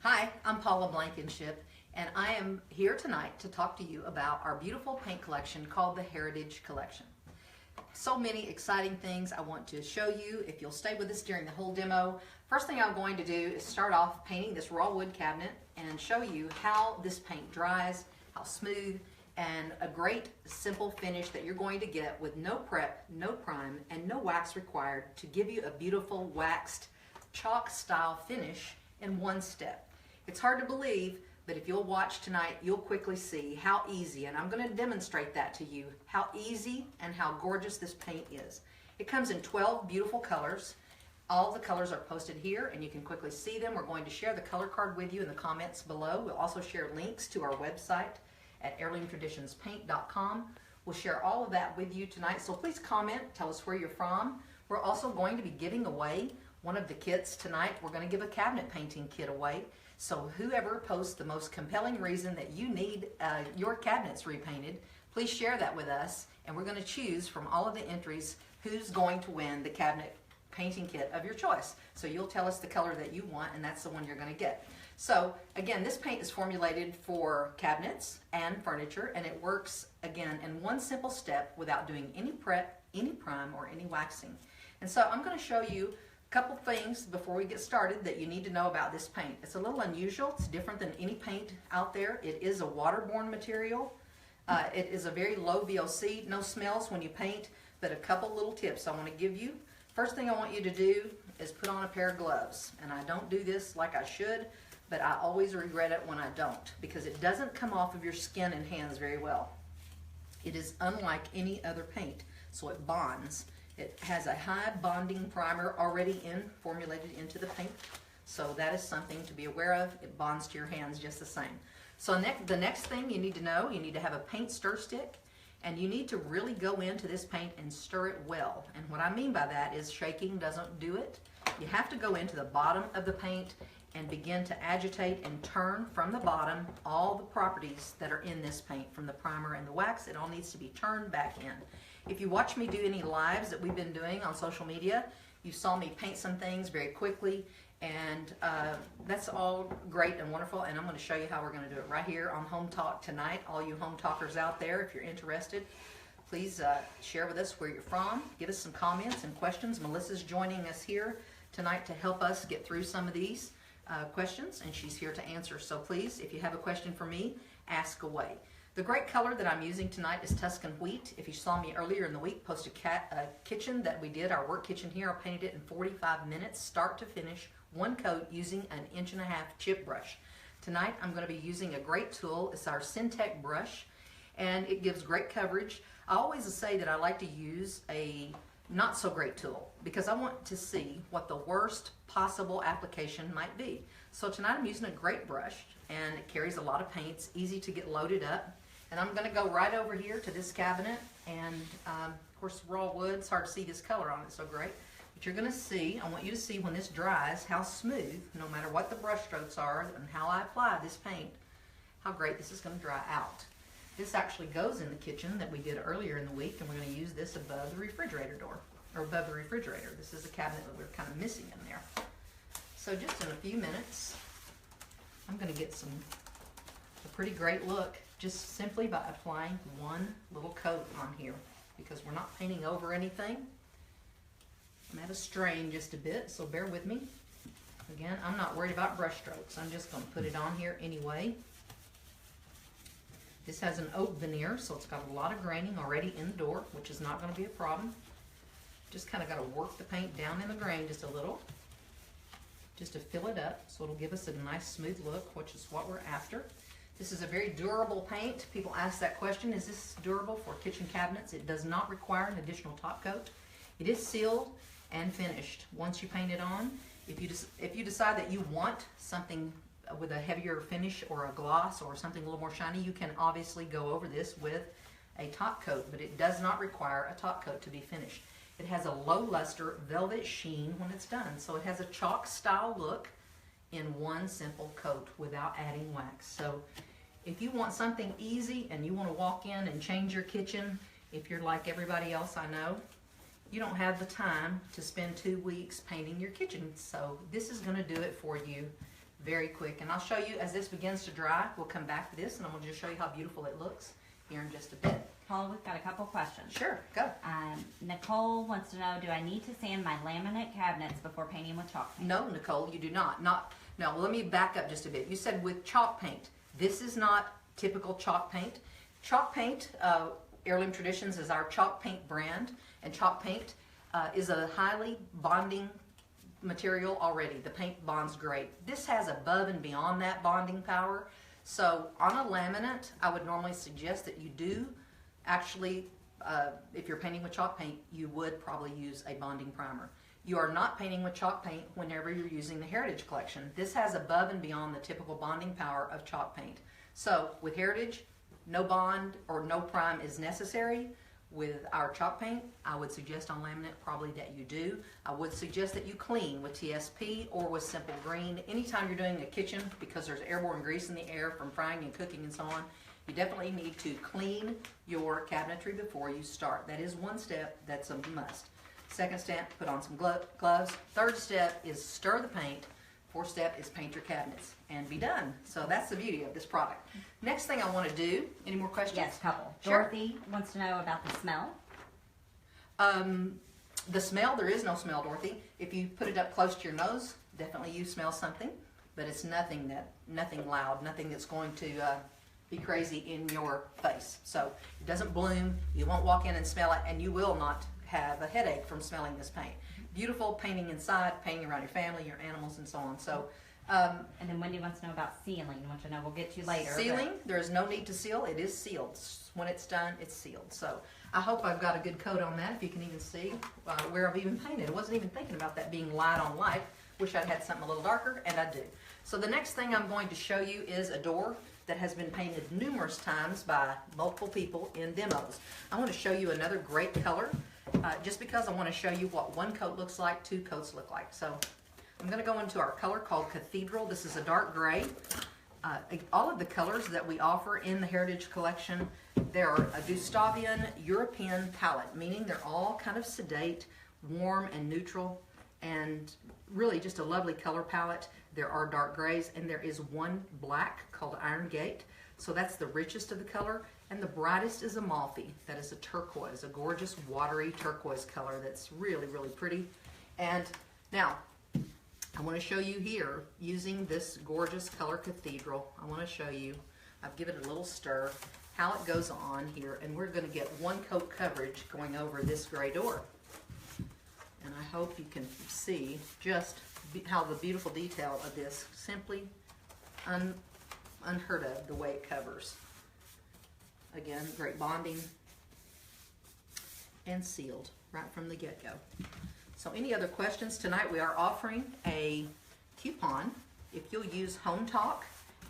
Hi, I'm Paula Blankenship, and I am here tonight to talk to you about our beautiful paint collection called the Heritage Collection. So many exciting things I want to show you if you'll stay with us during the whole demo. First thing I'm going to do is start off painting this raw wood cabinet and show you how this paint dries, how smooth, and a great simple finish that you're going to get with no prep, no prime, and no wax required to give you a beautiful waxed chalk style finish in one step. It's hard to believe, but if you'll watch tonight, you'll quickly see how easy, and I'm going to demonstrate that to you, how easy and how gorgeous this paint is. It comes in 12 beautiful colors. All the colors are posted here, and you can quickly see them. We're going to share the color card with you in the comments below. We'll also share links to our website at heirloomtraditionspaint.com. We'll share all of that with you tonight, so please comment, tell us where you're from. We're also going to be giving away one of the kits tonight. We're going to give a cabinet painting kit away. So whoever posts the most compelling reason that you need your cabinets repainted, please share that with us, and we're going to choose from all of the entries who's going to win the cabinet painting kit of your choice. So you'll tell us the color that you want, and that's the one you're going to get. So again, this paint is formulated for cabinets and furniture, and it works again in one simple step without doing any prep, any prime, or any waxing. And so I'm going to show you couple things before we get started that you need to know about this paint. It's a little unusual. It's different than any paint out there. It is a waterborne material. It is a very low VOC, no smells when you paint, but a couple little tips I want to give you. First thing I want you to do is put on a pair of gloves, and I don't do this like I should, but I always regret it when I don't, because it doesn't come off of your skin and hands very well. It is unlike any other paint, so it bonds. It has a high bonding primer already formulated into the paint, so that is something to be aware of. It bonds to your hands just the same. So the next thing you need to know, you need to have a paint stir stick, and you need to really go into this paint and stir it well. And what I mean by that is shaking doesn't do it. You have to go into the bottom of the paint and begin to agitate and turn from the bottom all the properties that are in this paint, from the primer and the wax. It all needs to be turned back in. If you watch me do any lives that we've been doing on social media, you saw me paint some things very quickly, and that's all great and wonderful, and I'm going to show you how we're going to do it right here on Hometalk tonight. All you home talkers out there, if you're interested, please share with us where you're from. Give us some comments and questions. Melissa's joining us here tonight to help us get through some of these questions, and she's here to answer. So please, if you have a question for me, ask away. The great color that I'm using tonight is Tuscan Wheat. If you saw me earlier in the week post a kitchen that we did, our work kitchen here, I painted it in 45 minutes, start to finish, one coat using an 1.5 inch chip brush. Tonight I'm going to be using a great tool. It's our Syntec brush, and it gives great coverage. I always say that I like to use a not so great tool because I want to see what the worst possible application might be. So tonight I'm using a great brush, and it carries a lot of paints, easy to get loaded up. And I'm going to go right over here to this cabinet, and of course raw wood, it's hard to see this color on it so great, but you're going to see, I want you to see when this dries how smooth, no matter what the brush strokes are and how I apply this paint, how great this is going to dry out. This actually goes in the kitchen that we did earlier in the week, and we're going to use this above the refrigerator door, or above the refrigerator. This is a cabinet that we're kind of missing in there. So just in a few minutes, I'm going to get a pretty great look just simply by applying one little coat on here, because we're not painting over anything. I'm at a strain just a bit, so bear with me. Again, I'm not worried about brush strokes. I'm just going to put it on here anyway. This has an oak veneer, so it's got a lot of graining already in the door, which is not going to be a problem. Just kind of got to work the paint down in the grain just a little, just to fill it up, so it'll give us a nice smooth look, which is what we're after. This is a very durable paint. People ask that question, is this durable for kitchen cabinets? It does not require an additional top coat. It is sealed and finished once you paint it on. If you decide that you want something with a heavier finish or a gloss or something a little more shiny, you can obviously go over this with a top coat, but it does not require a top coat to be finished. It has a low luster velvet sheen when it's done, so it has a chalk style look in one simple coat without adding wax. So if you want something easy and you want to walk in and change your kitchen, if you're like everybody else I know, you don't have the time to spend 2 weeks painting your kitchen. So this is going to do it for you very quick. And I'll show you as this begins to dry. We'll come back to this and I'm going to just show you how beautiful it looks here in just a bit. Paula, we've got a couple questions. Sure, go. Nicole wants to know, do I need to sand my laminate cabinets before painting with chalk paint? No, Nicole, you do not. Now, let me back up just a bit. You said with chalk paint. This is not typical chalk paint. Chalk paint, Heirloom Traditions is our chalk paint brand, and chalk paint is a highly bonding material already. The paint bonds great. This has above and beyond that bonding power. So on a laminate, I would normally suggest that you do actually, if you're painting with chalk paint, you would probably use a bonding primer. You are not painting with chalk paint whenever you're using the Heritage Collection. This has above and beyond the typical bonding power of chalk paint. So with Heritage, no bond or no prime is necessary. With our chalk paint, I would suggest on laminate probably that you do. I would suggest that you clean with TSP or with Simple Green. Anytime you're doing a kitchen, because there's airborne grease in the air from frying and cooking and so on, you definitely need to clean your cabinetry before you start. That is one step, that's a must. Second step, put on some gloves. Third step is stir the paint. Fourth step is paint your cabinets and be done. So that's the beauty of this product. Next thing I want to do, any more questions? Yes, couple. Sure. Dorothy wants to know about the smell. The smell, there is no smell, Dorothy. If you put it up close to your nose, definitely you smell something, but it's nothing loud, nothing that's going to be crazy in your face. So it doesn't bloom, you won't walk in and smell it, and you will not have a headache from smelling this paint. Beautiful painting inside, painting around your family, your animals, and so on. So, and then Wendy wants to know about sealing, which I know we'll get to later. Sealing, there is no need to seal. It is sealed. When it's done, it's sealed. So I hope I've got a good coat on that, if you can even see where I've even painted. I wasn't even thinking about that being light on light. Wish I'd had something a little darker, and I do. So the next thing I'm going to show you is a door that has been painted numerous times by multiple people in demos. I want to show you another great color, just because I want to show you what one coat looks like, two coats look like. So I'm going to go into our color called Cathedral. This is a dark gray. All of the colors that we offer in the Heritage Collection, they're a Gustavian European palette, meaning they're all kind of sedate, warm, and neutral, and really just a lovely color palette. There are dark grays, and there is one black called Iron Gate. So that's the richest of the color, and the brightest is Amalfi. That is a turquoise, a gorgeous watery turquoise color that's really, really pretty. And now, I want to show you here, using this gorgeous color Cathedral, I want to show you, I've given it a little stir, how it goes on here, and we're going to get one coat coverage going over this gray door. And I hope you can see just how the beautiful detail of this, simply unheard of, the way it covers. Again, great bonding and sealed right from the get-go. So any other questions? Tonight we are offering a coupon. If you'll use Hometalk,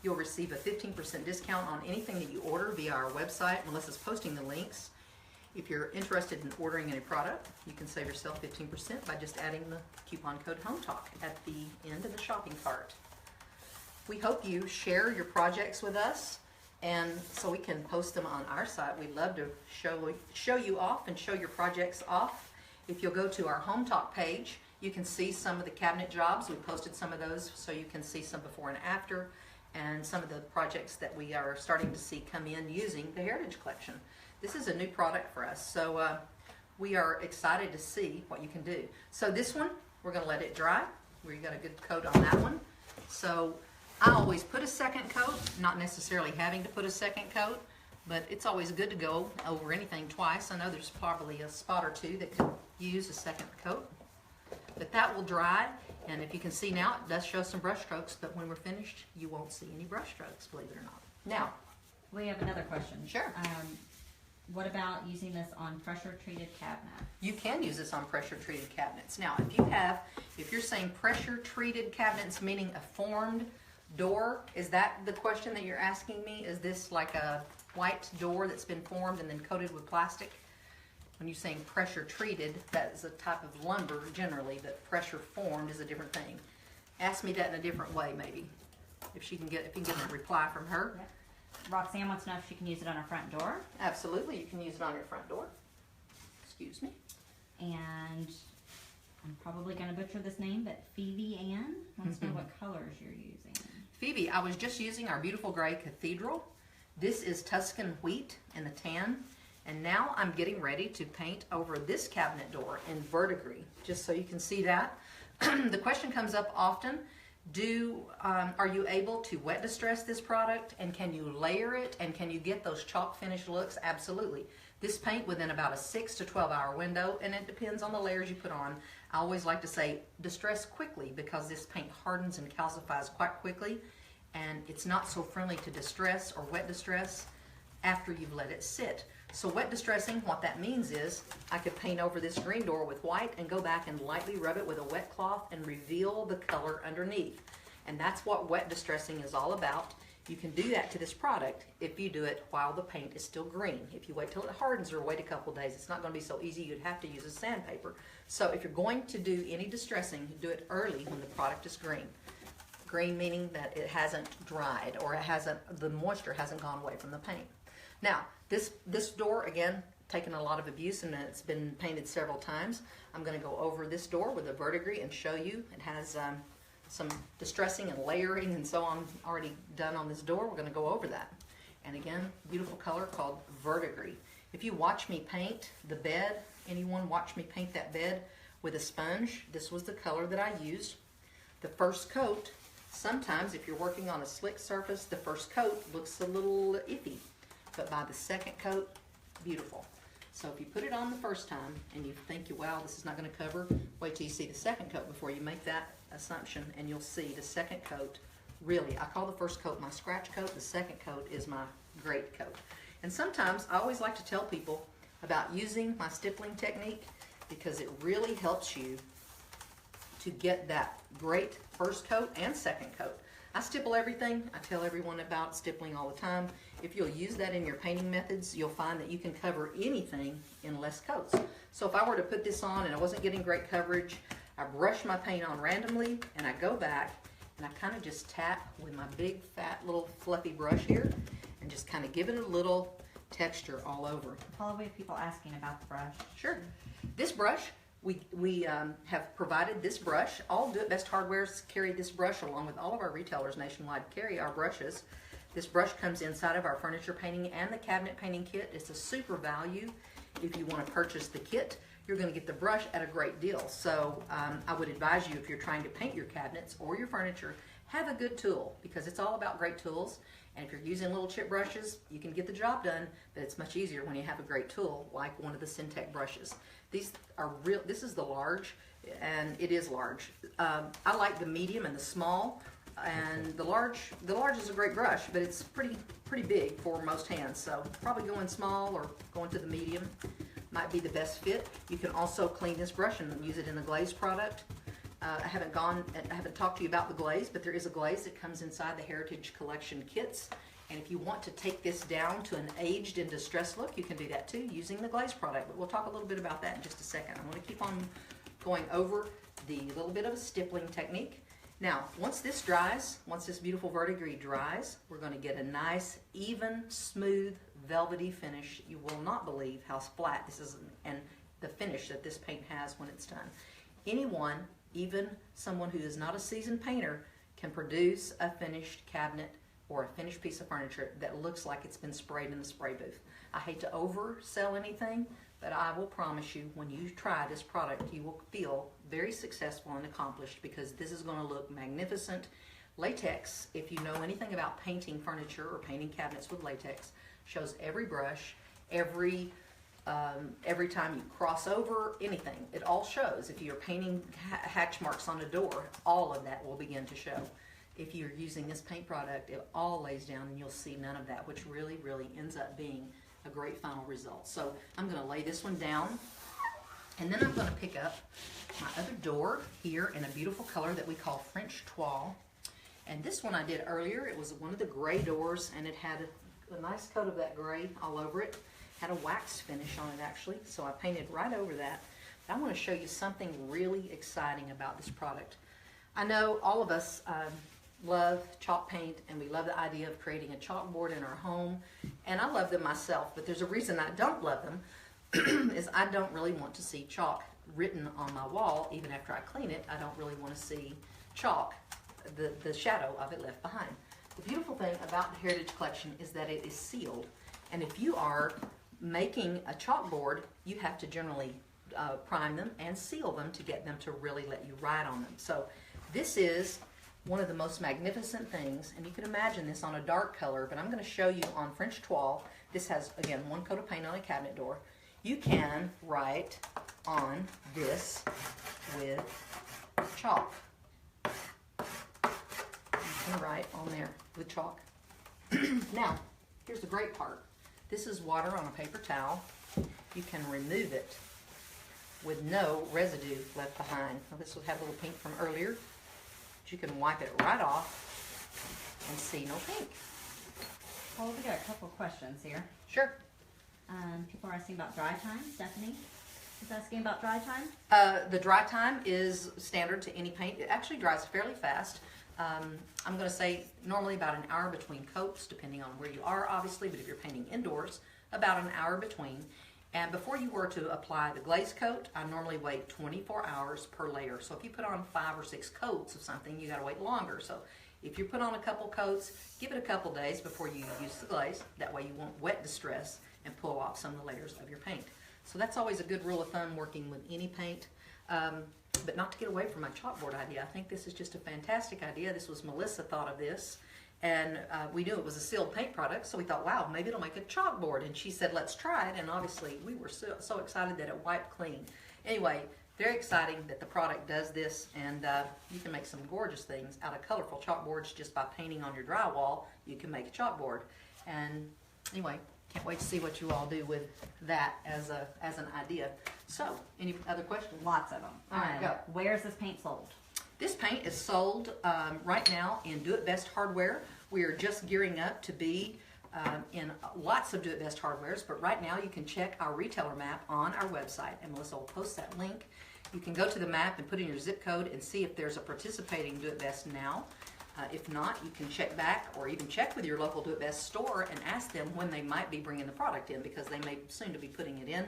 you'll receive a 15% discount on anything that you order via our website. Melissa's posting the links. If you're interested in ordering any product, you can save yourself 15% by just adding the coupon code HOMETALK at the end of the shopping cart. We hope you share your projects with us, and so we can post them on our site. We'd love to show you off and show your projects off. If you'll go to our Hometalk page, you can see some of the cabinet jobs. We posted some of those, so you can see some before and after, and some of the projects that we are starting to see come in using the Heritage Collection. This is a new product for us, so we are excited to see what you can do. So this one, we're going to let it dry. We got a good coat on that one. So I always put a second coat, not necessarily having to put a second coat, but it's always good to go over anything twice. I know there's probably a spot or two that could use a second coat, but that will dry. And if you can see now, it does show some brush strokes, but when we're finished, you won't see any brush strokes, believe it or not. Now, we have another question. Sure. What about using this on pressure-treated cabinets? You can use this on pressure-treated cabinets. Now, if you're saying pressure-treated cabinets, meaning a formed door, is that the question that you're asking me? Is this like a white door that's been formed and then coated with plastic? When you're saying pressure-treated, that is a type of lumber generally, but pressure-formed is a different thing. Ask me that in a different way, maybe. If you can get a reply from her. Yep. Roxanne wants to know if she can use it on her front door. Absolutely, you can use it on your front door. Excuse me. And I'm probably going to butcher this name, but Phoebe Ann wants to know what colors you're using. Phoebe, I was just using our beautiful gray Cathedral. This is Tuscan Wheat in the tan. And now I'm getting ready to paint over this cabinet door in verdigris, just so you can see that. The question comes up often, are you able to wet distress this product, and can you layer it, and can you get those chalk finish looks? Absolutely. This paint within about a 6 to 12 hour window, and it depends on the layers you put on. I always like to say distress quickly, because this paint hardens and calcifies quite quickly, and it's not so friendly to distress or wet distress after you've let it sit. So wet distressing, what that means is I could paint over this green door with white and go back and lightly rub it with a wet cloth and reveal the color underneath. And that's what wet distressing is all about. You can do that to this product if you do it while the paint is still green. If you wait till it hardens or wait a couple days, it's not going to be so easy. You'd have to use a sandpaper. So if you're going to do any distressing, do it early when the product is green. Green meaning that it hasn't dried, or the moisture hasn't gone away from the paint. Now, this door, again, taken a lot of abuse, and it's been painted several times. I'm going to go over this door with a verdigris and show you. It has some distressing and layering and so on already done on this door. We're going to go over that. And again, beautiful color called verdigris. If you watch me paint the bed, anyone watch me paint that bed with a sponge, this was the color that I used. The first coat, sometimes if you're working on a slick surface, the first coat looks a little iffy. But by the second coat, beautiful. So if you put it on the first time and you think, wow, this is not going to cover, wait till you see the second coat before you make that assumption, and you'll see the second coat, really, I call the first coat my scratch coat, the second coat is my great coat. And sometimes I always like to tell people about using my stippling technique, because it really helps you to get that great first coat and second coat. I stipple everything. I tell everyone about stippling all the time. If you'll use that in your painting methods, you'll find that you can cover anything in less coats. So if I were to put this on and I wasn't getting great coverage, I brush my paint on randomly, and I go back and I kind of just tap with my big fat little fluffy brush here and just kind of give it a little texture all over. Paula, we have people asking about the brush. Sure. This brush, we have provided this brush. All Do It Best Hardwares carry this brush, along with all of our retailers nationwide carry our brushes. This brush comes inside of our furniture painting and the cabinet painting kit. It's a super value. If you want to purchase the kit, you're going to get the brush at a great deal. So I would advise you, if you're trying to paint your cabinets or your furniture, have a good tool, because it's all about great tools. And if you're using little chip brushes, you can get the job done, but it's much easier when you have a great tool like one of the Syntec brushes. These are real. This is the large, and it is large. I like the medium and the small, and the large is a great brush, but it's pretty big for most hands. So probably going small or going to the medium might be the best fit. You can also clean this brush and use it in the glaze product. I haven't talked to you about the glaze, but there is a glaze that comes inside the Heritage Collection kits. And if you want to take this down to an aged and distressed look, you can do that too using the glaze product. But we'll talk a little bit about that in just a second. I'm going to keep on going over the little bit of a stippling technique. Now, once this dries, once this beautiful verdigris dries, we're going to get a nice, even, smooth, velvety finish. You will not believe how flat this is, and the finish that this paint has when it's done. Anyone, even someone who is not a seasoned painter, can produce a finished cabinet or a finished piece of furniture that looks like it's been sprayed in the spray booth. I hate to oversell anything, but I will promise you, when you try this product, you will feel very successful and accomplished, because this is going to look magnificent. Latex, if you know anything about painting furniture or painting cabinets with latex, shows every brush, every time you cross over anything, it all shows. If you're painting hatch marks on a door, all of that will begin to show. If you're using this paint product, it all lays down and you'll see none of that, which really, really ends up being a great final result. So I'm going to lay this one down, and then I'm going to pick up my other door here in a beautiful color that we call French Toile. And this one I did earlier. It was one of the gray doors, and it had a nice coat of that gray all over it. Had a wax finish on it actually, so I painted right over that. But I want to show you something really exciting about this product. I know all of us love chalk paint, and we love the idea of creating a chalkboard in our home, and I love them myself, but there's a reason I don't love them is I don't really want to see chalk written on my wall, even after I clean it, I don't really want to see chalk, the shadow of it left behind. The beautiful thing about the Heritage Collection is that it is sealed. And if you are making a chalkboard, you have to generally prime them and seal them to get them to really let you write on them. So this is one of the most magnificent things, and you can imagine this on a dark color, but I'm going to show you on French toile. This has, again, one coat of paint on a cabinet door. You can write on this with chalk. You can write on there with chalk. Now, here's the great part. This is water on a paper towel. You can remove it with no residue left behind. Now, this will have a little pink from earlier, but you can wipe it right off and see no pink. Well, we got a couple questions here. Sure. People are asking about dry time. Stephanie is asking about dry time. The dry time is standard to any paint. It actually dries fairly fast. I'm going to say normally about an hour between coats, depending on where you are, obviously, but if you're painting indoors, about an hour between. And before you were to apply the glaze coat, I normally wait 24 hours per layer. So if you put on 5 or 6 coats of something, you got to wait longer. So if you put on a couple coats, give it a couple days before you use the glaze. That way you won't wet distress and pull off some of the layers of your paint. So that's always a good rule of thumb working with any paint. But not to get away from my chalkboard idea. I think this is just a fantastic idea. This was Melissa thought of this, and we knew it was a sealed paint product, so we thought, wow, maybe it'll make a chalkboard. And she said, let's try it, and obviously we were so excited that it wiped clean. Anyway, very exciting that the product does this, and you can make some gorgeous things out of colorful chalkboards just by painting on your drywall. You can make a chalkboard. And anyway, can't wait to see what you all do with that as an idea. So, any other questions? Lots of them. All right, go. Where is this paint sold? This paint is sold right now in Do It Best hardware. We are just gearing up to be in lots of Do It Best hardwares, but right now you can check our retailer map on our website, and Melissa will post that link. You can go to the map and put in your zip code and see if there's a participating Do It Best now. If not, you can check back or even check with your local Do It Best store and ask them when they might be bringing the product in, because they may soon to be putting it in.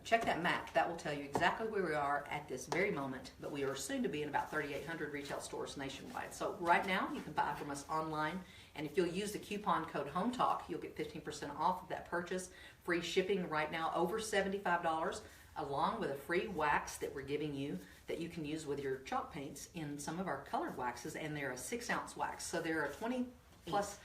Check that map. That will tell you exactly where we are at this very moment, but we are soon to be in about 3,800 retail stores nationwide. So right now, you can buy from us online, and if you'll use the coupon code Hometalk, you'll get 15% off of that purchase. Free shipping right now over $75, along with a free wax that we're giving you that you can use with your chalk paints in some of our colored waxes, and they're a 6-ounce wax. So they're a 20 plus,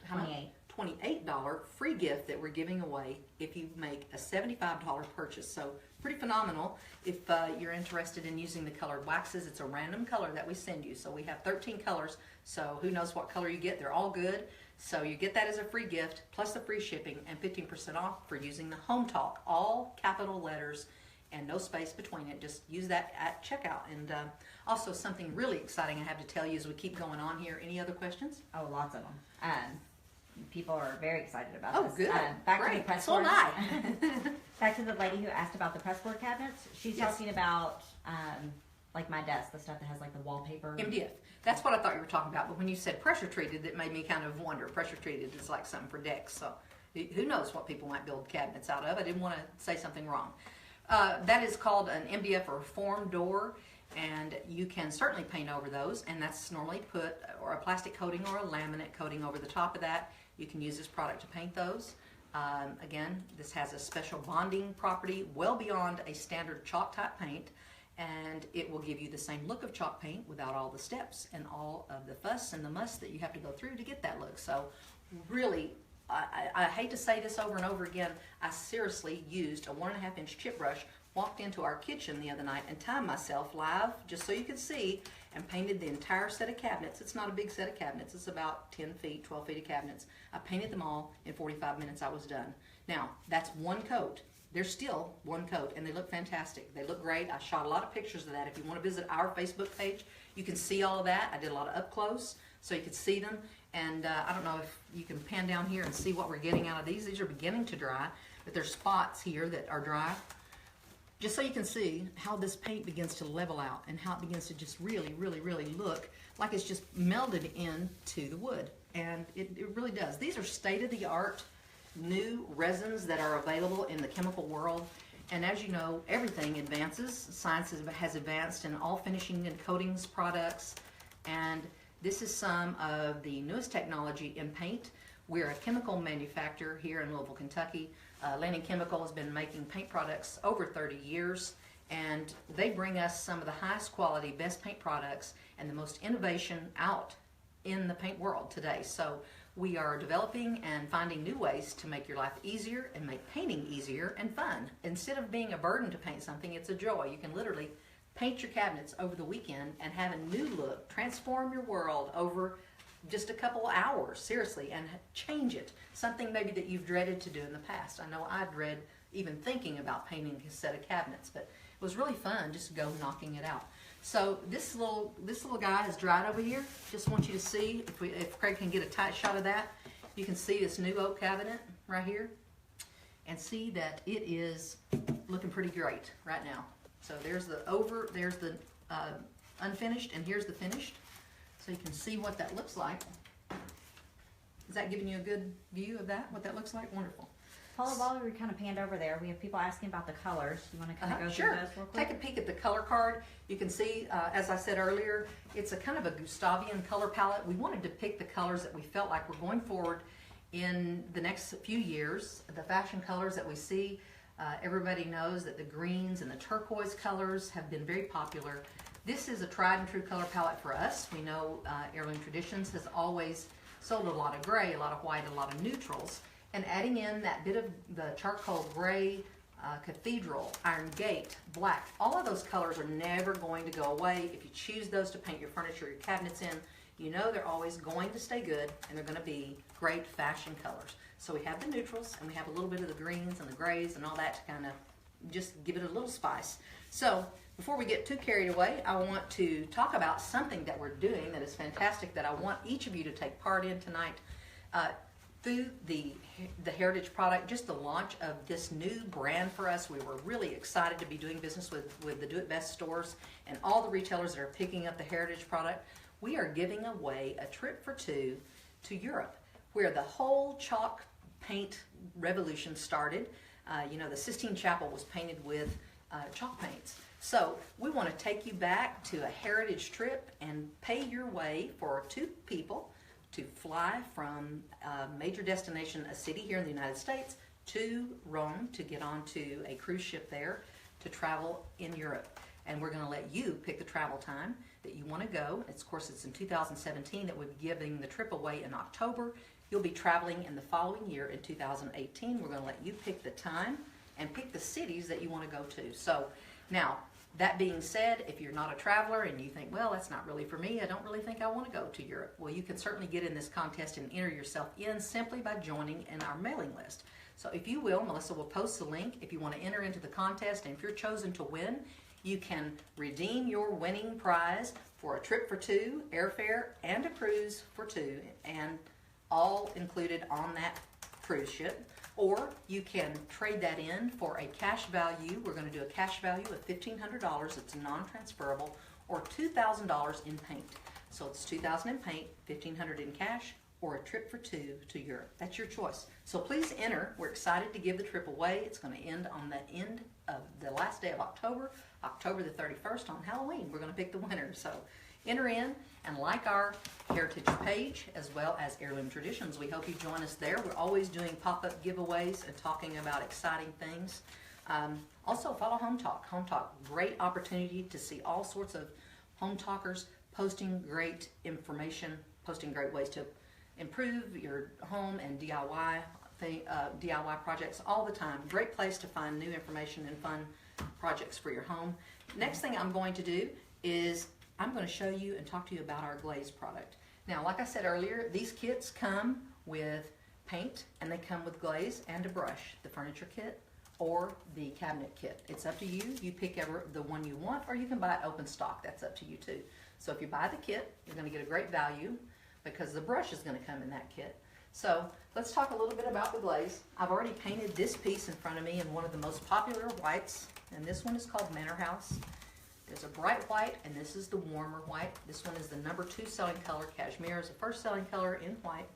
how much? $28 free gift that we're giving away if you make a $75 purchase. So pretty phenomenal. If you're interested in using the colored waxes, it's a random color that we send you. So we have 13 colors, so who knows what color you get. They're all good. So you get that as a free gift, plus the free shipping and 15% off for using the Hometalk, all capital letters and no space between it. Just use that at checkout. And also something really exciting I have to tell you as we keep going on here. Any other questions? Oh, lots of them. People are very excited about Oh, this. good. Back Great. to the press So board. am I. Back to the lady who asked about the pressboard cabinets. She's Yes. talking about like my desk, the stuff that has like the wallpaper. MDF. That's what I thought you were talking about. But when you said pressure treated, it made me kind of wonder. Pressure treated is like something for decks. So who knows what people might build cabinets out of. I didn't want to say something wrong. That is called an MDF or form door. And you can certainly paint over those. And that's normally put or a plastic coating or a laminate coating over the top of that. You can use this product to paint those. Again, this has a special bonding property well beyond a standard chalk type paint, and it will give you the same look of chalk paint without all the steps and all of the fuss and the muss that you have to go through to get that look. So really, I hate to say this over and over again, I seriously used a 1.5-inch chip brush, walked into our kitchen the other night and timed myself live just so you could see, and painted the entire set of cabinets. It's not a big set of cabinets. It's about 10 feet, 12 feet of cabinets. I painted them all in 45 minutes. I was done. Now, that's one coat. There's still one coat, and they look fantastic. They look great. I shot a lot of pictures of that. If you want to visit our Facebook page, you can see all of that. I did a lot of up close, so you could see them. And I don't know if you can pan down here and see what we're getting out of these. These are beginning to dry, but there's spots here that are dry. Just so you can see how this paint begins to level out and how it begins to just really, really, really look like it's just melded into the wood. And it really does. These are state-of-the-art new resins that are available in the chemical world. And as you know, everything advances. Science has advanced in all finishing and coatings products. And this is some of the newest technology in paint. We're a chemical manufacturer here in Louisville, Kentucky. Landing Chemical has been making paint products over 30 years. And they bring us some of the highest quality, best paint products and the most innovation out in the paint world today. So we are developing and finding new ways to make your life easier and make painting easier and fun. Instead of being a burden to paint something, it's a joy. You can literally paint your cabinets over the weekend and have a new look, transform your world over just a couple hours, seriously, and change it. Something maybe that you've dreaded to do in the past. I know I dread even thinking about painting a set of cabinets, but it was really fun just to go knocking it out. So this little guy has dried over here. Just want you to see, if Craig can get a tight shot of that, you can see this new oak cabinet right here, and see that it is looking pretty great right now. So there's the unfinished, and here's the finished. So you can see what that looks like. Is that giving you a good view of that? What that looks like? Wonderful. Paula, while we kind of panned over there, we have people asking about the colors. You want to kind of go sure. through those real quick? Take a peek at the color card. You can see, as I said earlier, it's a kind of a Gustavian color palette. We wanted to pick the colors that we felt like were going forward in the next few years. The fashion colors that we see, everybody knows that the greens and the turquoise colors have been very popular. This is a tried and true color palette for us. We know Heirloom Traditions has always sold a lot of gray, a lot of white, a lot of neutrals. And adding in that bit of the charcoal gray, cathedral, iron gate, black, all of those colors are never going to go away. If you choose those to paint your furniture, your cabinets in, you know they're always going to stay good, and they're going to be great fashion colors. So we have the neutrals, and we have a little bit of the greens and the grays and all that to kind of just give it a little spice. So before we get too carried away, I want to talk about something that we're doing that is fantastic that I want each of you to take part in tonight. Through the Heritage product, just the launch of this new brand for us, we were really excited to be doing business with the Do It Best stores and all the retailers that are picking up the Heritage product. We are giving away a trip for two to Europe, where the whole chalk paint revolution started. You know, the Sistine Chapel was painted with chalk paints. So we want to take you back to a heritage trip and pay your way for two people to fly from a major destination, a city here in the United States, to Rome to get onto a cruise ship there to travel in Europe. And we're going to let you pick the travel time that you want to go. Of course, it's in 2017 that we'll be giving the trip away in October. You'll be traveling in the following year in 2018. We're going to let you pick the time and pick the cities that you want to go to. So now, that being said, if you're not a traveler and you think, well, that's not really for me, I don't really think I want to go to Europe. Well, you can certainly get in this contest and enter yourself in simply by joining in our mailing list. So if you will, Melissa will post the link if you want to enter into the contest, and if you're chosen to win, you can redeem your winning prize for a trip for two, airfare, and a cruise for two, and all included on that cruise ship. Or you can trade that in for a cash value. We're going to do a cash value of $1,500. It's non-transferable, or $2,000 in paint. So it's $2,000 in paint, $1,500 in cash, or a trip for two to Europe. That's your choice. So please enter. We're excited to give the trip away. It's going to end on the end of the last day of October, October the 31st on Halloween. We're going to pick the winner. So enter in and like our Heritage page as well as Heirloom Traditions. We hope you join us there. We're always doing pop-up giveaways and talking about exciting things. Also follow Hometalk. Hometalk, great opportunity to see all sorts of home talkers posting great information, posting great ways to improve your home and DIY projects all the time. Great place to find new information and fun projects for your home. Next thing I'm going to do is I'm going to show you and talk to you about our glaze product. Now, like I said earlier, these kits come with paint and they come with glaze and a brush, the furniture kit or the cabinet kit. It's up to you. You pick the one you want, or you can buy it open stock. That's up to you too. So if you buy the kit, you're going to get a great value because the brush is going to come in that kit. So let's talk a little bit about the glaze. I've already painted this piece in front of me in one of the most popular whites, and this one is called Manor House. There's a bright white, and this is the warmer white. This one is the #2 selling color. Cashmere is the first selling color in white.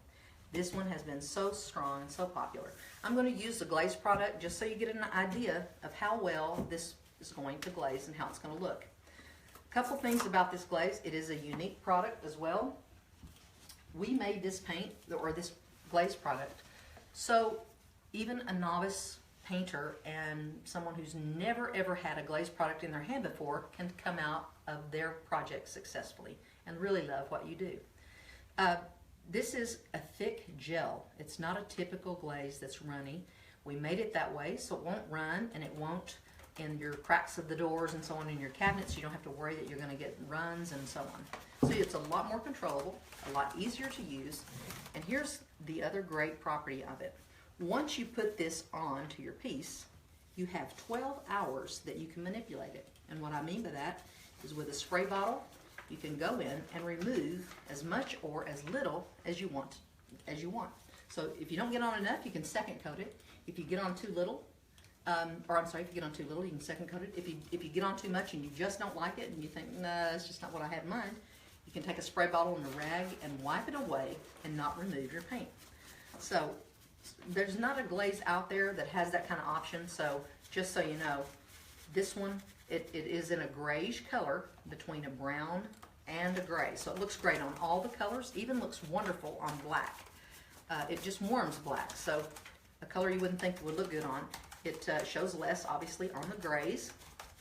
This one has been so strong and so popular. I'm going to use the glaze product just so you get an idea of how well this is going to glaze and how it's going to look. A couple things about this glaze. It is a unique product as well. We made this paint, or this glaze product, so even a novice painter and someone who's never ever had a glaze product in their hand before can come out of their project successfully and really love what you do. This is a thick gel. It's not a typical glaze that's runny. We made it that way so it won't run, and it won't in your cracks of the doors and so on in your cabinets. You don't have to worry that you're going to get runs and so on. So it's a lot more controllable, a lot easier to use. And here's the other great property of it. Once you put this on to your piece, you have 12 hours that you can manipulate it. And what I mean by that is with a spray bottle, you can go in and remove as much or as little as you want. So if you don't get on enough, you can second coat it. If you get on too little, if you get on too little, you can second coat it. If you get on too much and you just don't like it and you think, nah, that's just not what I had in mind, you can take a spray bottle and a rag and wipe it away and not remove your paint. So there's not a glaze out there that has that kind of option. So just so you know, this one, it is in a grayish color between a brown and a gray. So it looks great on all the colors, even looks wonderful on black. It just warms black. So a color you wouldn't think would look good on. It shows less, obviously, on the grays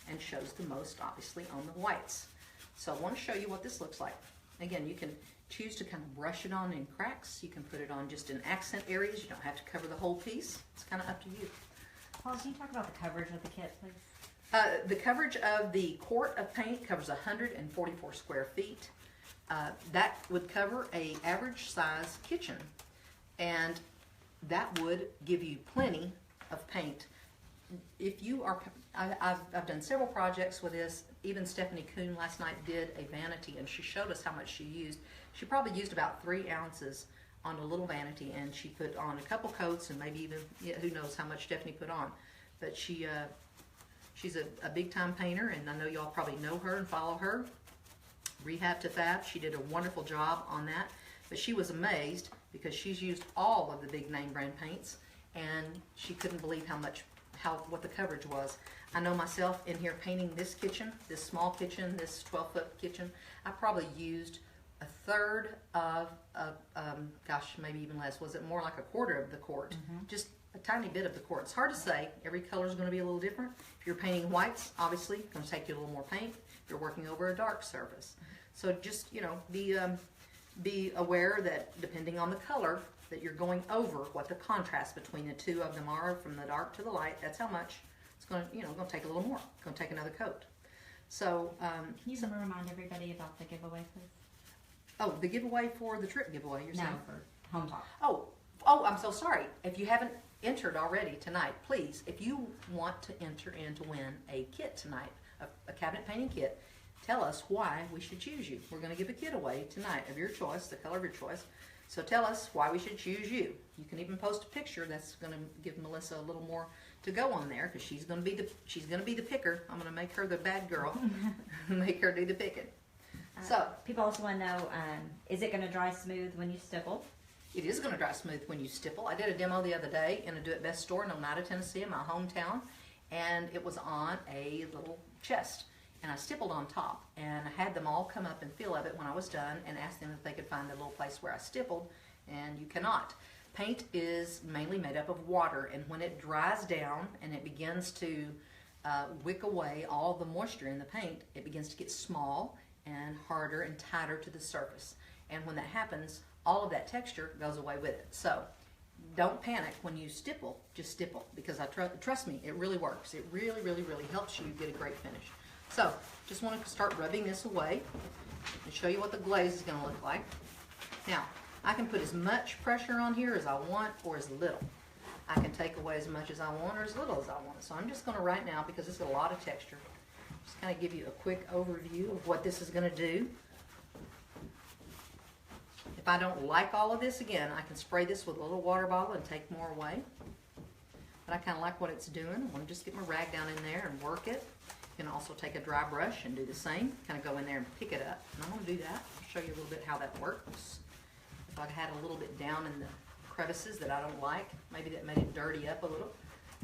and shows the most, obviously, on the whites. So I want to show you what this looks like. Again, you can choose to kind of brush it on in cracks. You can put it on just in accent areas. You don't have to cover the whole piece. It's kind of up to you. Paul, can you talk about the coverage of the kit, please? The coverage of the quart of paint covers 144 square feet. That would cover a average size kitchen, and that would give you plenty of paint. If you are, I've done several projects with this. Even Stephanie Kuhn last night did a vanity, and she showed us how much she used. She probably used about 3 ounces on a little vanity, and she put on a couple coats, and maybe even, who knows how much Stephanie put on. But she's a big time painter, and I know y'all probably know her and follow her. Rehab to Fab, she did a wonderful job on that. But she was amazed because she's used all of the big name brand paints, and she couldn't believe what the coverage was. I know myself in here painting this kitchen, this small kitchen, this 12-foot kitchen, I probably used a third of, gosh, maybe even less. Was it more like a quarter of the quart? Just a tiny bit of the quart. It's hard to say. Every color is going to be a little different. If you're painting whites, obviously, it's going to take you a little more paint. If you're working over a dark surface. So just, be aware that depending on the color, that you're going over what the contrast between the two of them are, from the dark to the light. That's how much it's going to, going to take a little more. It's going to take another coat. So, can you remind everybody about the giveaway, please? Oh, the giveaway for the trip giveaway, you're saying? No, for Hometalk. Oh, I'm so sorry. If you haven't entered already tonight, please, if you want to enter in to win a kit tonight, a cabinet painting kit, tell us why we should choose you. We're going to give a kit away tonight of your choice, the color of your choice. So tell us why we should choose you. You can even post a picture. That's going to give Melissa a little more to go on there, because she's going to be the picker. I'm going to make her the bad girl, make her do the picking. So people also want to know, is it going to dry smooth when you stipple? It is going to dry smooth when you stipple. I did a demo the other day in a Do It Best store in Oneida, Tennessee, in my hometown, and it was on a little chest. And I stippled on top, and I had them all come up and feel of it when I was done, and asked them if they could find the little place where I stippled, and you cannot. Paint is mainly made up of water, and when it dries down and it begins to wick away all the moisture in the paint, it begins to get small and harder and tighter to the surface. And when that happens, all of that texture goes away with it. So don't panic when you stipple, just stipple, because trust me, it really works. It really, really, really helps you get a great finish. So, just want to start rubbing this away and show you what the glaze is going to look like. Now, I can put as much pressure on here as I want, or as little. I can take away as much as I want or as little as I want. So I'm just going to right now, because it's a lot of texture, just kind of give you a quick overview of what this is going to do. If I don't like all of this, again, I can spray this with a little water bottle and take more away. But I kind of like what it's doing. I want to just get my rag down in there and work it. You can also take a dry brush and do the same. Kind of go in there and pick it up. And I'm going to do that. I'll show you a little bit how that works. If So I had a little bit down in the crevices that I don't like. Maybe that made it dirty up a little.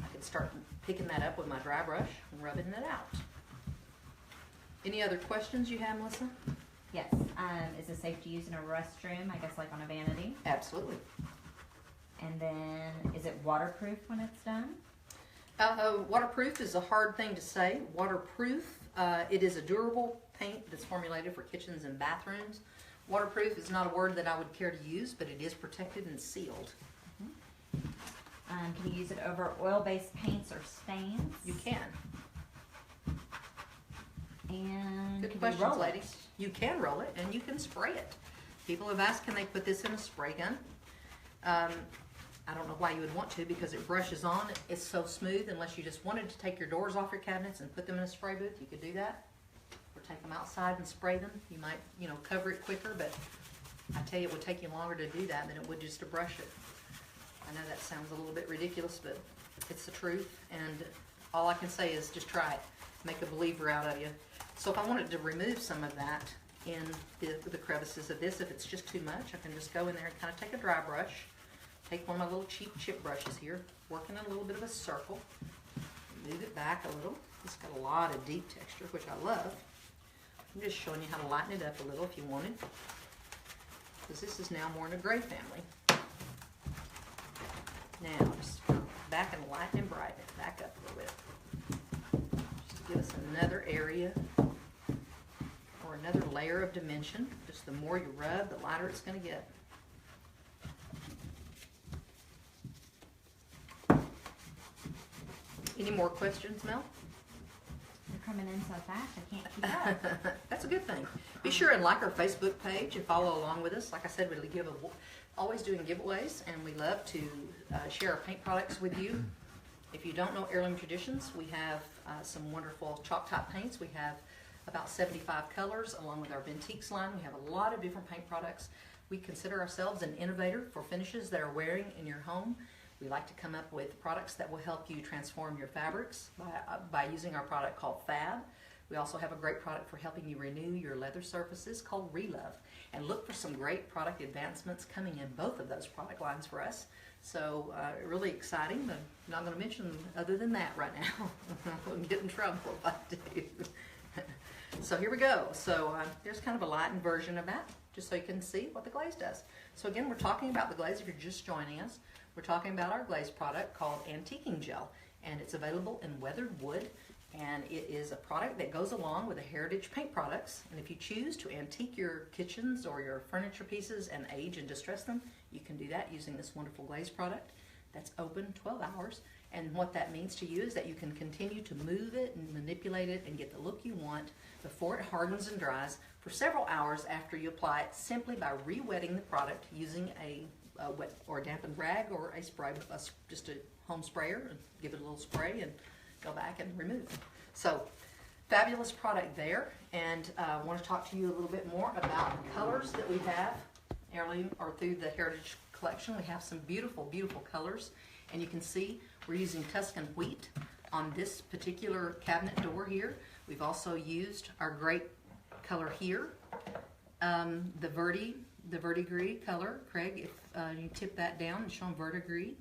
I could start picking that up with my dry brush and rubbing it out. Any other questions you have, Melissa? Yes. Is it safe to use in a restroom? I guess like on a vanity. Absolutely. And then, is it waterproof when it's done? Waterproof is a hard thing to say. Waterproof, it is a durable paint that's formulated for kitchens and bathrooms. Waterproof is not a word that I would care to use, but it is protected and sealed. Can you use it over oil-based paints or stains? You can. And Good can you questions, roll it? ladies. You can roll it and you can spray it. People have asked, can they put this in a spray gun? I don't know why you would want to, because it brushes on. It's so smooth. Unless you just wanted to take your doors off your cabinets and put them in a spray booth, you could do that. Or take them outside and spray them. You might, cover it quicker, but I tell you, it would take you longer to do that than it would just to brush it. I know that sounds a little bit ridiculous, but it's the truth, and all I can say is just try it. Make a believer out of you. So if I wanted to remove some of that in the crevices of this, if it's just too much, I can just go in there and kind of take a dry brush, take one of my little cheap chip brushes here, working a little bit of a circle, move it back a little. It's got a lot of deep texture, which I love. I'm just showing you how to lighten it up a little if you wanted, because this is now more in a gray family. Now, just back and lighten and brighten it back up a little bit. Just to give us another area or another layer of dimension. Just the more you rub, the lighter it's going to get. Any more questions, Mel? You're coming in so fast, I can't keep up. That's a good thing. Be sure and like our Facebook page and follow along with us. Like I said, we always doing giveaways, and we love to share our paint products with you. If you don't know Heirloom Traditions, we have some wonderful chalk top paints. We have about 75 colors, along with our Ventiques line. We have a lot of different paint products. We consider ourselves an innovator for finishes that are wearing in your home. We like to come up with products that will help you transform your fabrics by using our product called Fab. We also have a great product for helping you renew your leather surfaces called Relove. And look for some great product advancements coming in both of those product lines for us. So really exciting, but I'm not going to mention them other than that right now. I'll get in trouble if I do. So here we go. So there's kind of a lightened version of that, just so you can see what the glaze does. So again, we're talking about the glaze if you're just joining us. We're talking about our glaze product called Antiquing Gel, and it's available in weathered wood, and it is a product that goes along with the Heritage Paint products. And if you choose to antique your kitchens or your furniture pieces and age and distress them, you can do that using this wonderful glaze product that's open 12 hours. And what that means to you is that you can continue to move it and manipulate it and get the look you want before it hardens and dries for several hours after you apply it, simply by re-wetting the product using a wet or dampened rag or a spray, just a home sprayer, and give it a little spray and go back and remove it. So fabulous product there, and I want to talk to you a little bit more about the colors that we have heirloom or through the Heritage Collection. We have some beautiful, beautiful colors, and you can see we're using Tuscan wheat on this particular cabinet door here. We've also used our great color here, the verdigris color. Craig, if you tip that down and show them verdigris.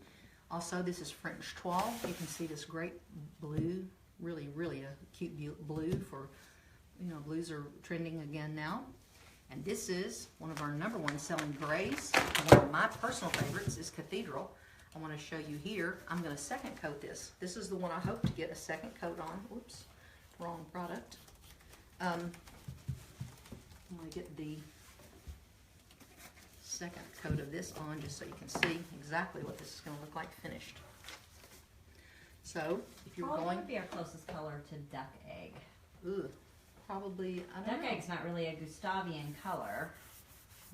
Also, this is French 12. You can see this great blue, really, really a cute blue for, blues are trending again now. And this is one of our #1 selling grays. One of my personal favorites is Cathedral. I want to show you here. I'm going to second coat this. This is the one I hope to get a second coat on. Whoops, wrong product. I'm going to get the second coat of this on just so you can see exactly what this is going to look like finished. So if you're What going, would be our closest color to duck egg? ooh, probably, I don't Duck know. egg's not really a Gustavian color.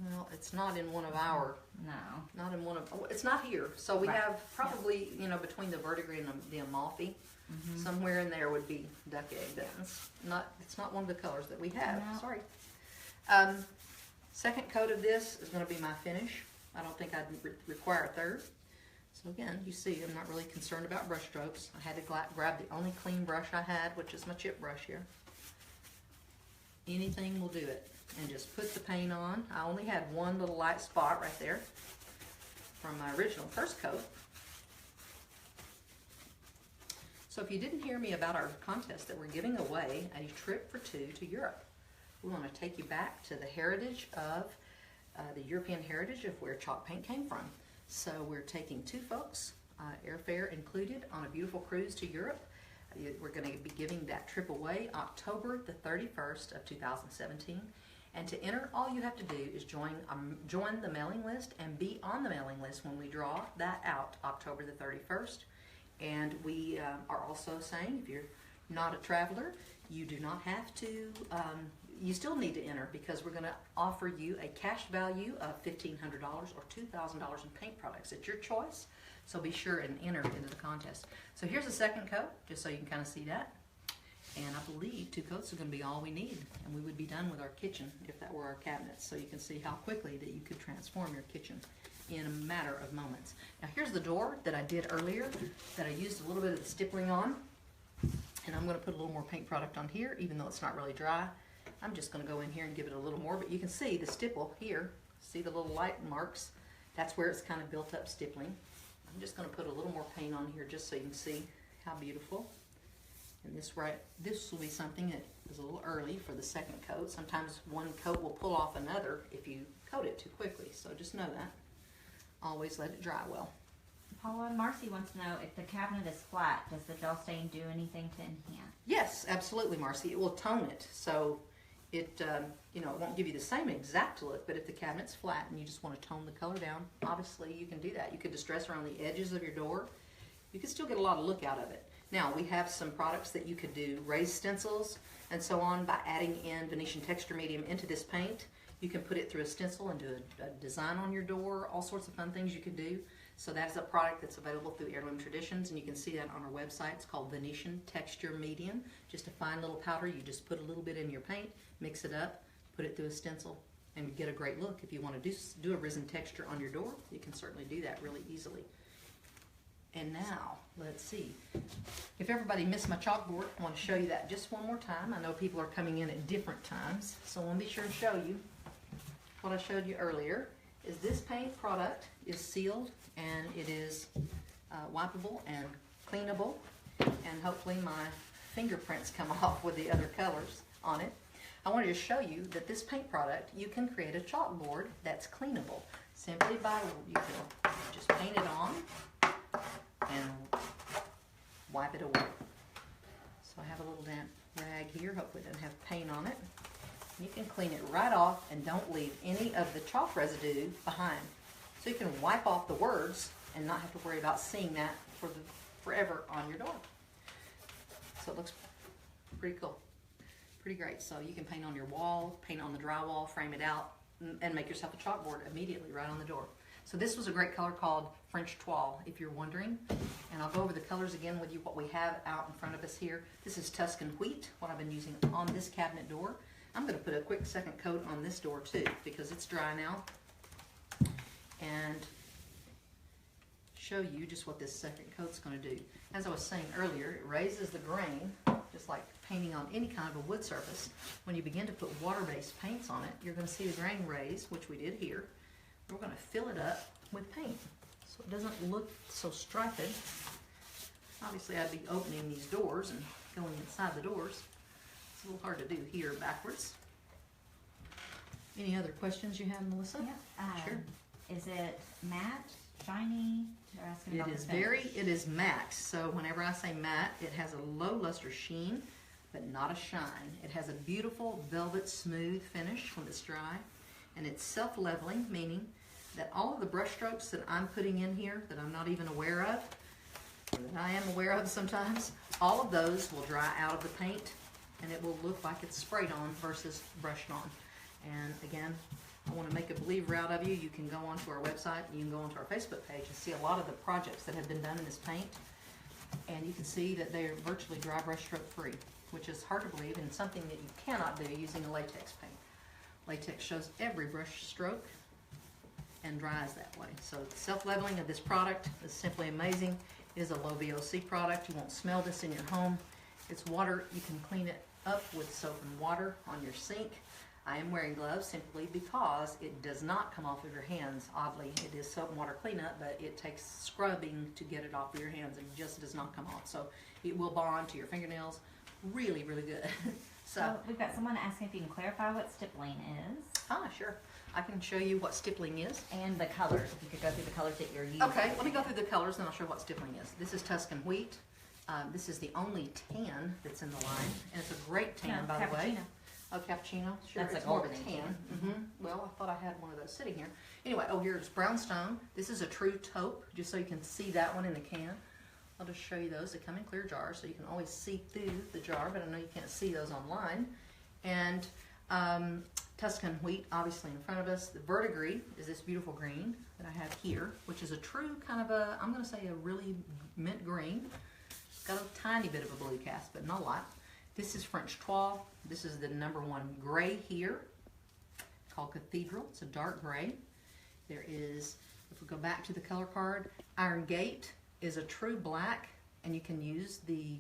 Well, it's not in one of our, No. not in one of, oh, it's not here. So we Right. have probably, between the verdigris and the Amalfi, somewhere in there would be duck egg. That's not, it's not one of the colors that we have. No. Sorry. Second coat of this is going to be my finish. I don't think I'd require a third. So again, you see, I'm not really concerned about brush strokes. I had to grab the only clean brush I had, which is my chip brush here. Anything will do it. and just put the paint on. I only had one little light spot right there from my original first coat. So if you didn't hear me about our contest that we're giving away a trip for 2 to Europe, we want to take you back to the heritage of the European heritage of where chalk paint came from. So we're taking 2 folks, airfare included, on a beautiful cruise to Europe. We're going to be giving that trip away October the 31st of 2017. And to enter, all you have to do is join the mailing list and be on the mailing list when we draw that out October the 31st. And we are also saying, if you're not a traveler, you do not have to, you still need to enter, because we're going to offer you a cash value of $1,500 or $2,000 in paint products. It's your choice, so be sure and enter into the contest. So here's the second coat, just so you can kind of see that. And I believe 2 coats are going to be all we need, and we would be done with our kitchen if that were our cabinets. So you can see how quickly that you could transform your kitchen in a matter of moments. Now here's the door that I did earlier that I used a little bit of the stippling on, and I'm going to put a little more paint product on here even though it's not really dry. I'm just going to go in here and give it a little more, but you can see the stipple here. See the little light marks? That's where it's kind of built up stippling. I'm just going to put a little more paint on here just so you can see how beautiful. And this will be something that is a little early for the second coat. Sometimes one coat will pull off another if you coat it too quickly, so just know that. Always let it dry well. Paula, Marcy wants to know if the cabinet is flat, does the gel stain do anything to enhance? Yes, absolutely, Marcy. It will tone it, so it it won't give you the same exact look, but if the cabinet's flat and you just want to tone the color down, obviously you can do that. You could distress around the edges of your door. You can still get a lot of look out of it. Now, we have some products that you could do, raised stencils and so on, by adding in Venetian texture medium into this paint. You can put it through a stencil and do a design on your door, all sorts of fun things you could do. So that's a product that's available through Heirloom Traditions, and you can see that on our website. It's called Venetian Texture Medium. Just a fine little powder. You just put a little bit in your paint, mix it up, put it through a stencil, and you get a great look. If you want to do a resin texture on your door, you can certainly do that really easily. And now, let's see. If everybody missed my chalkboard, I want to show you that just one more time. I know people are coming in at different times, so I want to be sure to show you what I showed you earlier. Is this paint product is sealed, and it is wipeable and cleanable, and hopefully my fingerprints come off with the other colors on it. I wanted to show you that this paint product, you can create a chalkboard that's cleanable simply by, you can just paint it on and wipe it away. So I have a little damp rag here, hopefully it doesn't have paint on it. You can clean it right off and don't leave any of the chalk residue behind. So you can wipe off the words and not have to worry about seeing that forever on your door. So it looks pretty cool, pretty great. So you can paint on your wall, paint on the drywall, frame it out, and make yourself a chalkboard immediately right on the door. So this was a great color called French Toile, if you're wondering. And I'll go over the colors again with you, what we have out in front of us here. This is Tuscan Wheat, what I've been using on this cabinet door. I'm going to put a quick second coat on this door too, because it's dry now. And show you just what this second coat's going to do. As I was saying earlier, it raises the grain, just like painting on any kind of a wood surface. When you begin to put water-based paints on it, you're going to see the grain raise, which we did here. We're going to fill it up with paint so it doesn't look so striped. Obviously, I'd be opening these doors and going inside the doors. It's a little hard to do here backwards. Any other questions you have, Melissa? Yeah. Sure. Is it matte, shiny? They're asking about the finish. It is matte. So whenever I say matte, it has a low luster sheen, but not a shine. It has a beautiful velvet smooth finish when it's dry, and it's self-leveling, meaning that all of the brush strokes that I'm putting in here that I'm not even aware of, or that I am aware of sometimes, all of those will dry out of the paint, and it will look like it's sprayed on versus brushed on. And again, I want to make a believer out of you. You can go onto our website, you can go onto our Facebook page and see a lot of the projects that have been done in this paint, and you can see that they're virtually dry brush stroke free, which is hard to believe and something that you cannot do using a latex paint. Latex shows every brush stroke and dries that way. So the self-leveling of this product is simply amazing. It is a low VOC product. You won't smell this in your home. It's water. You can clean it up with soap and water on your sink. I am wearing gloves simply because it does not come off of your hands. Oddly, it is soap and water cleanup, but it takes scrubbing to get it off of your hands, and it just does not come off. So it will bond to your fingernails really, really good. So we've got someone asking if you can clarify what stippling is. Sure. I can show you what stippling is. And the colors, if you could go through the colors that you're using. Okay, let me go through the colors and I'll show you what stippling is. This is Tuscan wheat. This is the only tan that's in the line, and it's a great tan, by the way. Oh, cappuccino? Sure, That's it's a more of a golden tan. Well, I thought I had one of those sitting here. Anyway, here's brownstone. This is a true taupe, just so you can see that one in the can. I'll just show you those. They come in clear jars, so you can always see through the jar, but I know you can't see those online. And Tuscan wheat, obviously in front of us. The verdigris is this beautiful green that I have here, which is a true kind of a, I'm going to say a really mint green. It's got a tiny bit of a blue cast, but not a lot. This is French Trois. This is the #1 gray here, called Cathedral. It's a dark gray. There is, if we go back to the color card, Iron Gate is a true black, and you can use the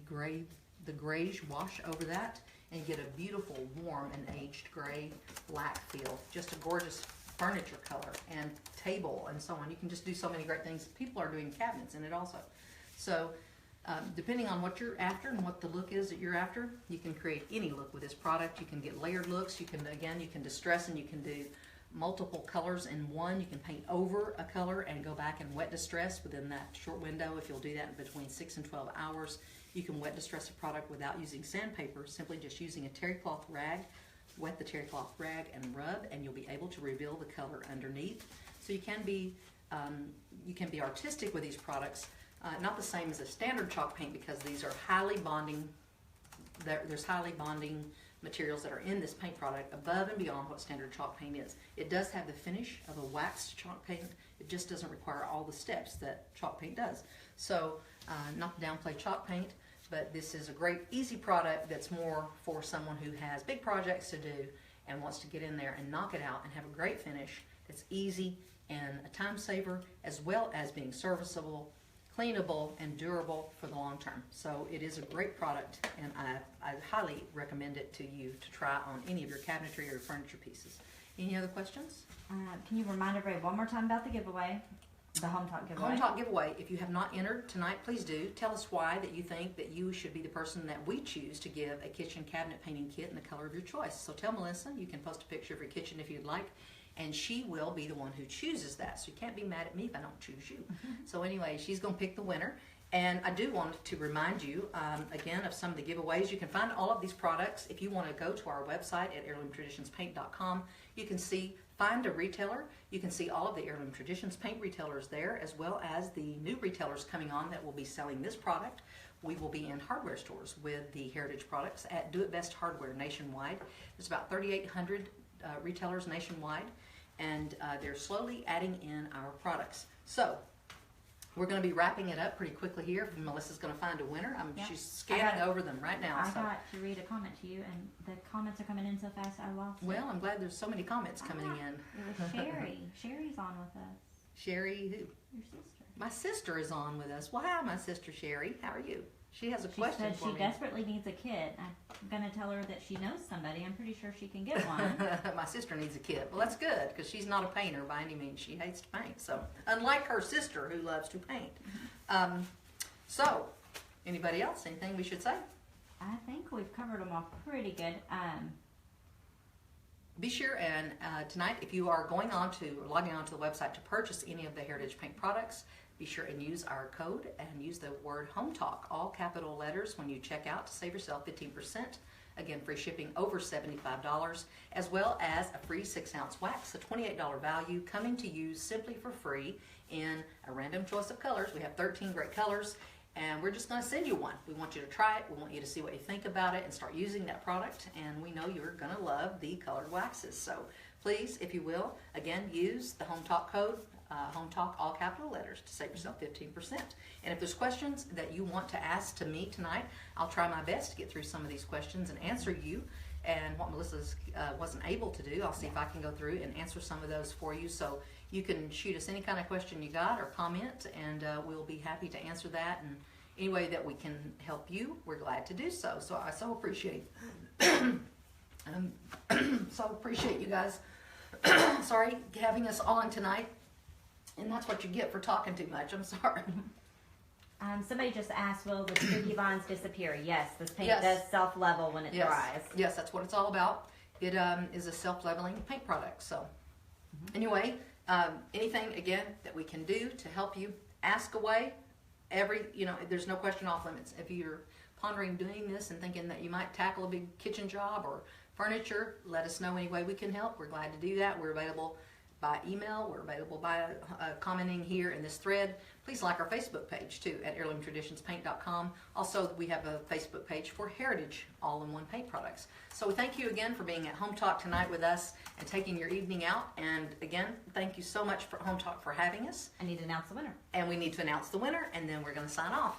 grayish wash over that, and you get a beautiful, warm and aged gray black feel. Just a gorgeous furniture color and table and so on. You can just do so many great things. People are doing cabinets in it also. So depending on what you're after and what the look is that you're after, you can create any look with this product. You can get layered looks. You can, again, you can distress, and you can do multiple colors in one. You can paint over a color and go back and wet distress within that short window. If you'll do that in between 6 and 12 hours, you can wet distress a product without using sandpaper, simply just using a terry cloth rag. Wet the terry cloth rag and rub, and you'll be able to reveal the color underneath. So you can be artistic with these products. Not the same as a standard chalk paint, because these are highly bonding. There's highly bonding materials that are in this paint product above and beyond what standard chalk paint is. It does have the finish of a waxed chalk paint. It just doesn't require all the steps that chalk paint does. So not to downplay chalk paint, but this is a great easy product that's more for someone who has big projects to do and wants to get in there and knock it out and have a great finish that's easy and a time saver, as well as being serviceable, cleanable, and durable for the long term. So it is a great product, and I highly recommend it to you to try on any of your cabinetry or furniture pieces. Any other questions? Can you remind everybody one more time about the giveaway? The Hometalk giveaway. Hometalk giveaway. If you have not entered tonight, please do. Tell us why that you think that you should be the person that we choose to give a kitchen cabinet painting kit in the color of your choice. So tell Melissa. You can post a picture of your kitchen if you'd like, and she will be the one who chooses that. So you can't be mad at me if I don't choose you. So anyway, she's going to pick the winner. And I do want to remind you, again, of some of the giveaways. You can find all of these products if you want to go to our website at heirloomtraditionspaint.com. You can find a retailer. You can see all of the Heirloom Traditions paint retailers there, as well as the new retailers coming on that will be selling this product. We will be in hardware stores with the Heritage products at Do It Best Hardware nationwide. There's about 3,800 retailers nationwide, and they're slowly adding in our products. So we're going to be wrapping it up pretty quickly here. Melissa's going to find a winner. She's scanning over them right now. I got to read a comment to you, and the comments are coming in so fast I lost it. Well, I'm glad there's so many comments coming in. It was Sherry. Sherry's on with us. Sherry who? Your sister. My sister is on with us. Well, hi, my sister Sherry. How are you? She has a She question said for she me. desperately needs a kit. I'm going to tell her that she knows somebody. I'm pretty sure she can get one. My sister needs a kit. Well, that's good, because she's not a painter by any means. She hates to paint. So, unlike her sister who loves to paint. So, anybody else? Anything we should say? I think we've covered them all pretty good. Be sure and tonight, if you are logging on to the website to purchase any of the Heritage Paint products, be sure and use our code and use the word Hometalk, all capital letters, when you check out to save yourself 15%. Again, free shipping over $75, as well as a free 6-ounce wax, a $28 value, coming to you simply for free in a random choice of colors. We have 13 great colors, and we're just going to send you one. We want you to try it. We want you to see what you think about it and start using that product, and we know you're going to love the colored waxes. So please, if you will, again, use the Hometalk code, Hometalk, all capital letters, to save yourself 15%. And if there's questions that you want to ask to me tonight, I'll try my best to get through some of these questions and answer you. And what Melissa wasn't able to do, I'll see if I can go through and answer some of those for you. So you can shoot us any kind of question you got or comment, and we'll be happy to answer that. And any way that we can help you, we're glad to do so. So I so appreciate So appreciate you guys, sorry, having us on tonight. And that's what you get for talking too much. I'm sorry. Somebody just asked, will the spooky lines disappear? Yes, this paint Yes. does self-level when it Yes. dries. Yes, that's what it's all about. It is a self-leveling paint product. So anyway, anything again that we can do to help you, ask away. There's no question off limits. If you're pondering doing this and thinking that you might tackle a big kitchen job or furniture, let us know any way we can help. We're glad to do that. We're available by email. We're available by commenting here in this thread. Please like our Facebook page too at heirloomtraditionspaint.com. Also, we have a Facebook page for Heritage all-in-one paint products. So we thank you again for being at Home Talk tonight with us and taking your evening out. And again, thank you so much for Home Talk for having us. I need to announce the winner. And we need to announce the winner, and then we're going to sign off.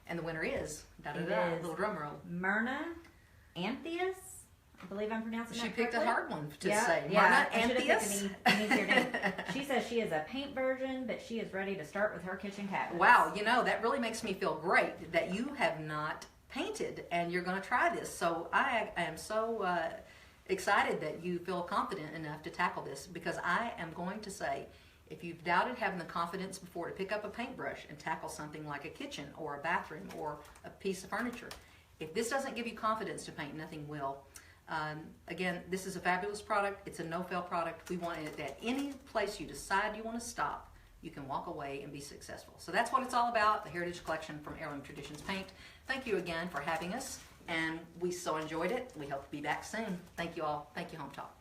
And the winner is It is little drum roll. Myrna Antheus. I believe I'm pronouncing She that picked correctly. a hard one to Yeah, say. yeah, Myrna I should have picked Antheus. an easier name. She says she is a paint virgin, but she is ready to start with her kitchen cabinets. Wow, that really makes me feel great that you have not painted and you're going to try this. So I am so excited that you feel confident enough to tackle this, because I am going to say, if you've doubted having the confidence before to pick up a paintbrush and tackle something like a kitchen or a bathroom or a piece of furniture, if this doesn't give you confidence to paint, nothing will. Again, this is a fabulous product. It's a no-fail product. We want it at any place you decide you want to stop, you can walk away and be successful. So that's what it's all about, the Heritage Collection from Heirloom Traditions Paint. Thank you again for having us, and we so enjoyed it. We hope to be back soon. Thank you all. Thank you, Home Talk.